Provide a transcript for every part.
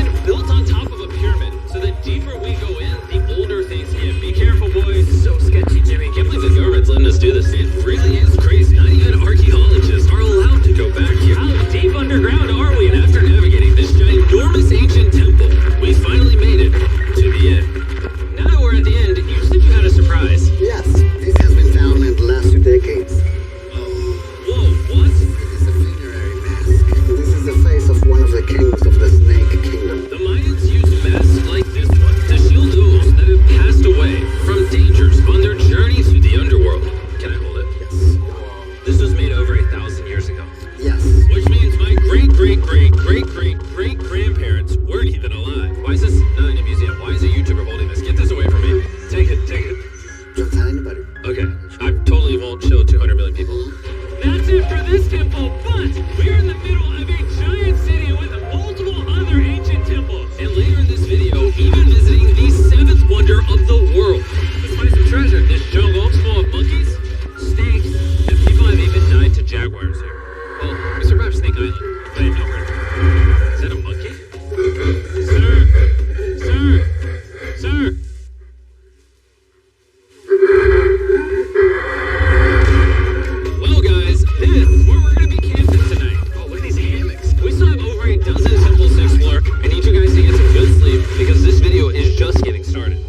pyramid built on top of a pyramid. So the deeper we go in, the older things get. Be careful, boys. So sketchy, Jimmy. Can't believe the government's letting us do this. It really is crazy. Not even archaeologists are allowed to go back here. How deep underground are we? And after navigating this ginormous ancient temple, we finally made it to the end. Now that we're at the end, you said you had a surprise. Yes, this has been found in the last 2 decades. Whoa, what? It is a funerary mask. This is the face of one of the kings of the Snake Kingdom. The Mayans used masks like this one to shield those that have passed away from dangers on their journey through the underworld. Can I hold it? Yes. This was made over 1,000 years ago. Yes. Which means my great-great-great-great-great-grandparents weren't even alive. Why is this not in a museum? Why is a YouTuber holding this? Get this away from me. Take it. Don't tell anybody. Okay, I totally won't show 200 million people. That's it for this temple, but we're in the middle of a giant city with multiple other ancient temples. And later in this video, even visiting the 7th wonder of the world. Let's find some treasure. This jungle's full of monkeys, snakes, and people have even died to jaguars here. Well, we survived Snake Island. I didn't know where. Is that a monkey? Sir! Well, guys, this is where we're going to be camping tonight. Oh, look at these hammocks. We still have over a dozen temples to explore. I need you guys to get some good sleep because this video is just getting started.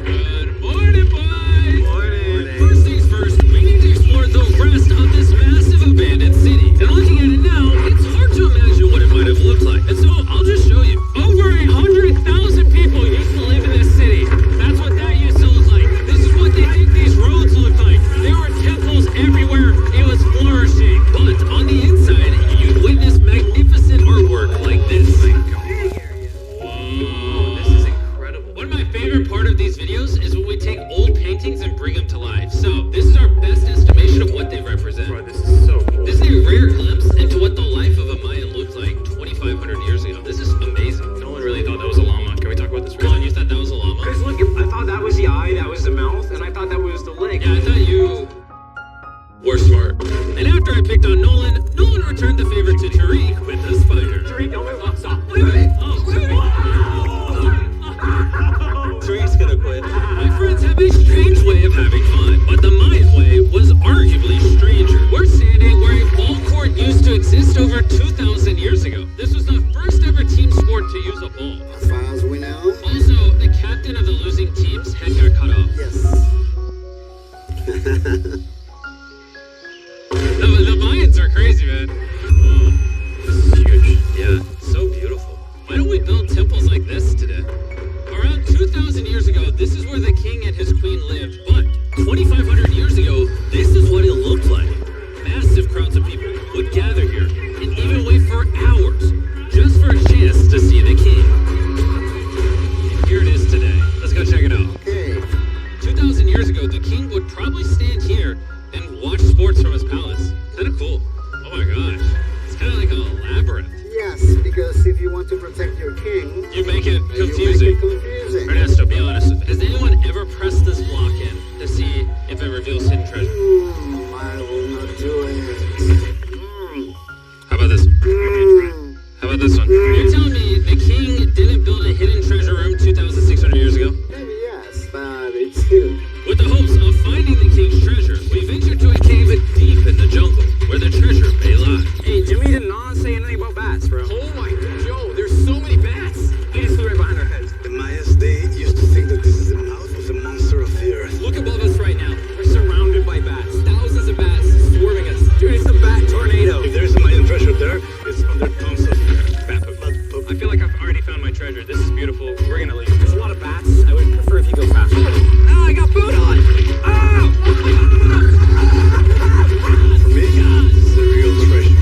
Good morning, boys! Morning. First things first, we need to explore the rest of this massive abandoned city. And looking at it now, it's hard to imagine what it might have looked like. And so I'll just show you. Over 100,000 people used to live in this city. That's what that used to look like. This is what they think these roads look like. There were temples everywhere. It was flourishing. But on the inside, you'd witness magnificent artwork like this. Whoa, this is incredible. One of my favorite part of these videos is when we take old paintings and bring them to life. So this is our best estimation of what they represent. Bro, this is so cool. This is a rare glimpse into what the life of a Mayan looked like 2,500 years ago. This is amazing. No one really thought that was a llama. Can we talk about this real Colin, you thought that was a llama? Because look, I thought that was the eye, that was the mouth, and I thought that was the leg. Yeah, I thought you were smart. And after I picked on Nolan returned the favor to Tariq with the spider. Tariq, don't move. Oh, stop. Wait. Tariq's gonna quit. My friends have a strange way of having fun, but the Mayan way was arguably stranger. We're standing where a ball court used to exist over 2,000 years ago. This was the first ever team sport to use a ball. As far as we know. Also, the captain of the losing team's head got cut off. Yes. The Mayans are crazy, man. Whoa, this is huge. Yeah, so beautiful. Why don't we build temples like this today? Around 2,000 years ago, this is where the king and his queen lived. But 2,500 years ago, this is what it looked like. Massive crowds of people would gather here and even wait for hours just for a chance to see the king. And here it is today. Let's go check it out. Okay. 2,000 years ago, the king would probably stand here and watch sports from his palace. Kind of cool. Oh my gosh. It's kind of like a labyrinth. Yes, because if you want to protect your king, You make it you confusing. make it confusing. Ernesto, be honest. Has anyone ever pressed this block in to see if it reveals hidden treasure? I will not do it. How about this one? How about this one? You're telling me the king didn't build a hidden treasure room 2,600 years ago? Maybe yes, but it's hidden. With the hopes of finding the king's treasure, we ventured to a cave deep in the jungle, where the treasure may lie. Hey, Jimmy did not say anything about bats, bro. Oh my God, Joe, there's so many bats! They just flew right behind our heads. The Mayas, they used to think that this is the mouth of the monster of the earth. Look above us right now. We're surrounded by bats. Thousands of bats swarming us. Dude, it's a bat tornado. If there's a Mayan treasure there, it's under tons of bat poop. I feel like I've already found my treasure. This is beautiful. We're gonna leave. There's a lot of bats. I would prefer if you go faster. Ah, I got food on! Ah! For me, this is a real treasure.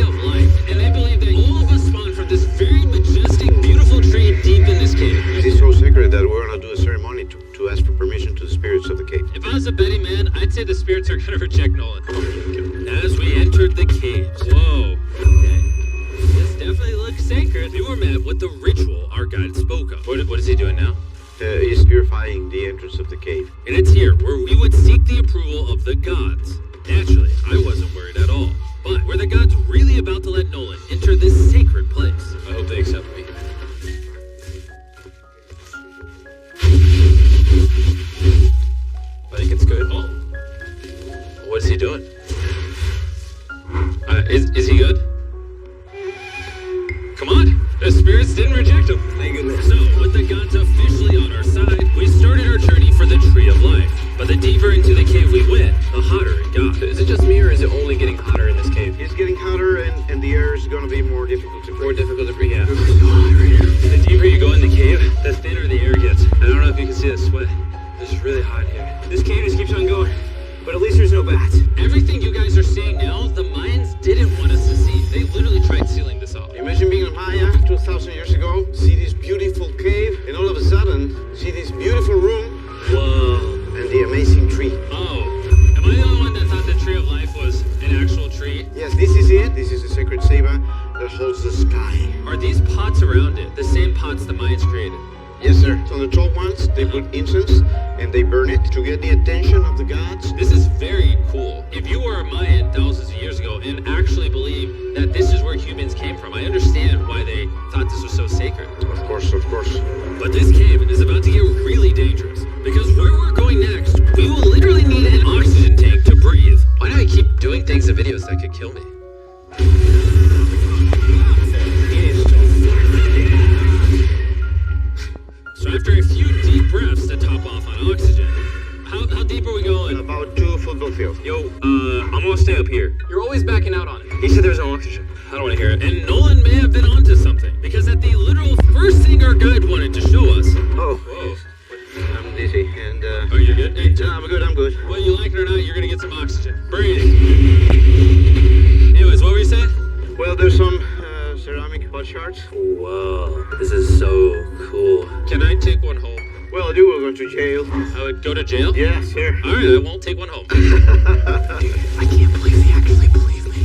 of life, and they believe that all of us spawn from this very majestic, beautiful tree deep in this cave. It is so sacred that we're gonna do a ceremony to ask for permission to the spirits of the cave. If I was a betting man, I'd say the spirits are gonna reject Nolan. As we entered the caves, whoa, okay. This definitely looks sacred. We were met with the ritual our guide spoke of. What is he doing now? He's purifying the entrance of the cave. And it's here where we would seek the approval of the gods. Naturally, I wasn't worried at all. But were the gods really about to let Nolan enter this sacred place? I hope they accept me. I think it's good. Oh. What is he doing? Is he good? Come on! The spirits didn't reject him. Thank goodness. So, with the gods officially on our side, we started our journey for the Tree of Life. But the deeper into the cave we went, the hotter it got. Is it just me, or is it only getting hotter in this cave? It's getting hotter and the air is gonna be more difficult to breathe. More difficult to breathe, yeah. The deeper you go in the cave, the thinner the air gets. I don't know if you can see the sweat. It's really hot here. This cave just keeps on going. But at least there's no bats. Everything you guys are seeing now, the Mayans didn't want us to see. They literally tried sealing this off. Imagine being a Maya 2,000 years ago, see this beautiful cave, and all of a sudden, see this beautiful room. Whoa. And the amazing tree. Oh. Am I the only one that thought the Tree of Life was an actual tree? Yes, this is it. This is the sacred ceiba that holds the sky. Are these pots around it the same pots the Mayans created? Yes, sir. So on the top ones, they put incense and they burn it to get the attention of the gods. This is very cool. If you were a Mayan thousands of years ago and actually believe that this is where humans came from, I understand why they thought this was so sacred. Of course, of course. But this cave is about to get really dangerous because where we're going next, we will literally need an oxygen tank to breathe. Why do I keep doing things in videos that could kill me? So after a few deep breaths to top off on oxygen, how deep are we going? About 2 football fields. Yo, I'm gonna stay up here. You're always backing out on it. He said there's no oxygen. I don't want to hear it. And Nolan may have been onto something, because at the literal first thing our guide wanted to show us. Oh, whoa. I'm dizzy and Oh, you're good? Hey, no, I'm good. whether you like it or not, you're gonna get some oxygen. Breathe. Anyways, what were you saying? Well, there's some ceramic pot shards. Whoa, this is so cool. Can I take one home? Well, you will go to jail. I would go to jail? Yeah, sir. Alright, I won't take one home. I can't believe they actually believe me.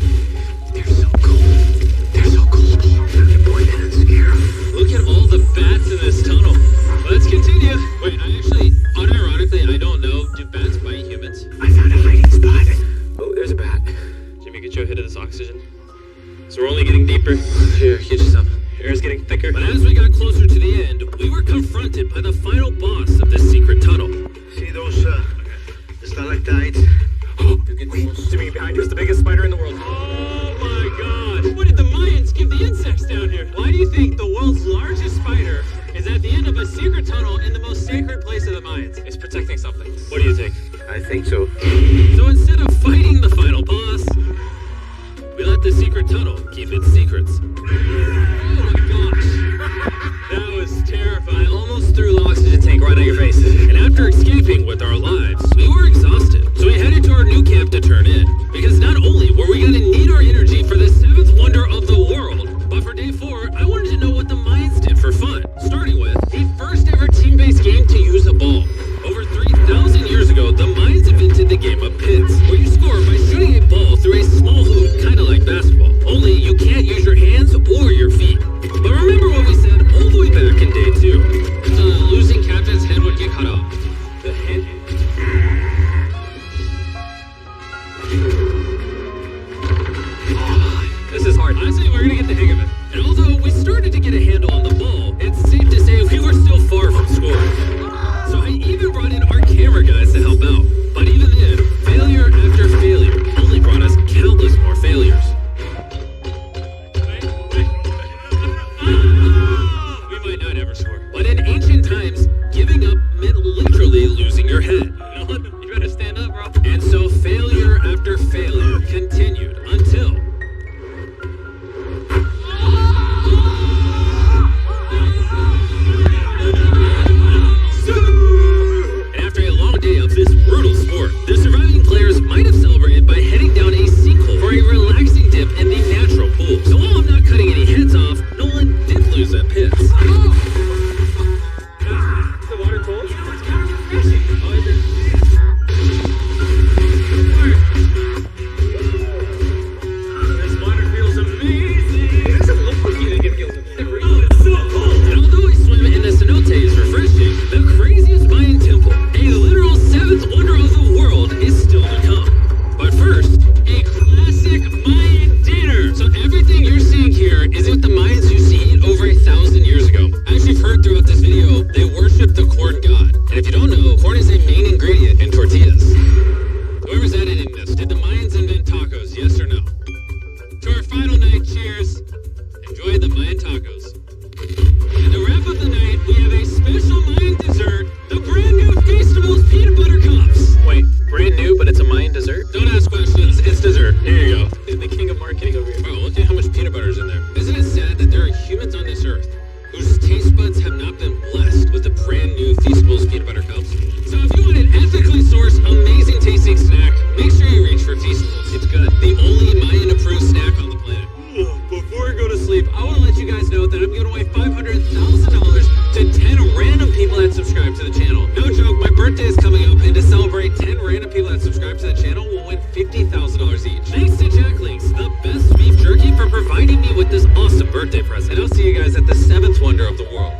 They're so cool. You point in and scare them. Look at all the bats in this tunnel. Let's continue. Wait, unironically, I don't know. Do bats bite humans? I found a hiding spot. Oh, there's a bat. Jimmy, get you a hit of this oxygen. So we're only getting deeper. Here, get yourself. Air's getting thicker. But as we got closer to the end, we were confronted by the final boss of this secret tunnel. See those the stalactites? Wait, Jimmy, behind you is the biggest spider in the world. Oh my god! What did the Mayans give the insects down here? Why do you think the world's largest spider is at the end of a secret tunnel in the most sacred place of the Mayans? It's protecting something. What do you think? I think so. So instead of fighting the final boss, we let the secret tunnel keep its secrets. Oh my gosh. That was terrifying. I almost threw the oxygen tank right at your face. And after escaping with our lives, we were exhausted. So we headed to our new camp to turn in. Because not only were we going to need our energy for the 7th wonder of the world, but for day 4, I wanted to know what the Mayans did for fun. Starting with the first ever team-based game to use a ball. Over 3,000 years ago, the Mayans invented the game of pits, where you score by shooting a ball through a small hoop, kind of like basketball. Only you can't use your hands or your feet. But remember what we said all the way back in day 2. The losing captain's head would get cut off. The head? is what the Mayans used to eat over 1,000 years ago. As you've heard throughout this video, they worship the corn god. And if you don't know, corn is a main ingredient in tortillas. Whoever's editing this, did the Mayans invent tacos, yes or no? To our final night, cheers. Enjoy the Mayan tacos. And to wrap up the night, we have a special Mayan dessert, the brand new Feastables peanut butter cups. Wait, brand new, but it's a Mayan dessert? Don't ask questions, it's dessert. Here you go. The king of marketing over here. Wow, look at how much peanut butter is in there. Isn't it sad that there are humans on this earth whose taste buds have not been blessed with the brand new Feastables peanut butter cups? So if you want an ethically sourced, amazing tasting snack, make sure you reach for Feastables. It's good. The only Mayan approved snack on the planet. Before I go to sleep, I want to let you guys know that I'm giving away $500,000 to 10 random people that subscribe to the channel. No joke, my birthday is coming up, and to celebrate, 10 random people that subscribe to the channel will win $50,000 each. Thanks to Jack Links, the best beef jerky, for providing me with this awesome birthday present. And I'll see you guys at the 7th wonder of the world.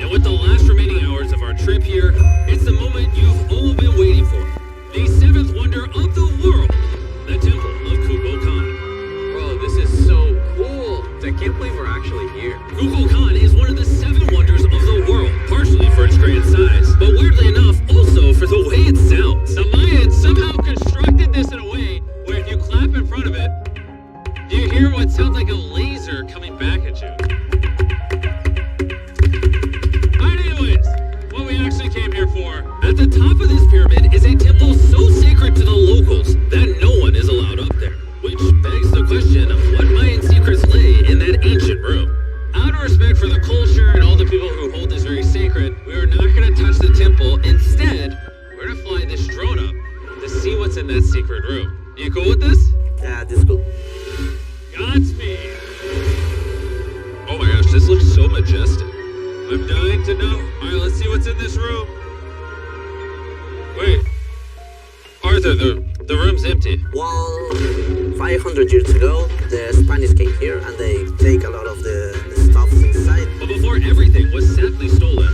And with the last remaining hours of our trip here, it's the moment you've all been waiting for. The 7th wonder of the world, the Temple of Kukulkan. Bro, this is so cool. I can't believe we're actually here. Kukulkan is one of the 7 wonders of the world, partially for its grand size, but weirdly enough, also for the way it sounds. The Mayans somehow constructed this in a way where if you clap in front of it, you hear what sounds like a laser coming back at you. Alright, anyways, what we actually came here for. At the top of this pyramid is a temple so sacred to the locals that no one is allowed up there. Which begs the question of what Mayan secrets lay in that ancient room. Out of respect for the culture and all the people who hold this very sacred, we are not going to touch the temple. Instead, we're going to fly this drone up to see what's in that secret room. You cool with this? Yeah, this is cool. Godspeed. Oh my gosh, this looks so majestic. I'm dying to know. Alright, let's see what's in this room. Wait. Arthur, the room's empty. Well, 500 years ago, the Spanish came here and they take a lot of the stuff inside. But before everything was sadly stolen,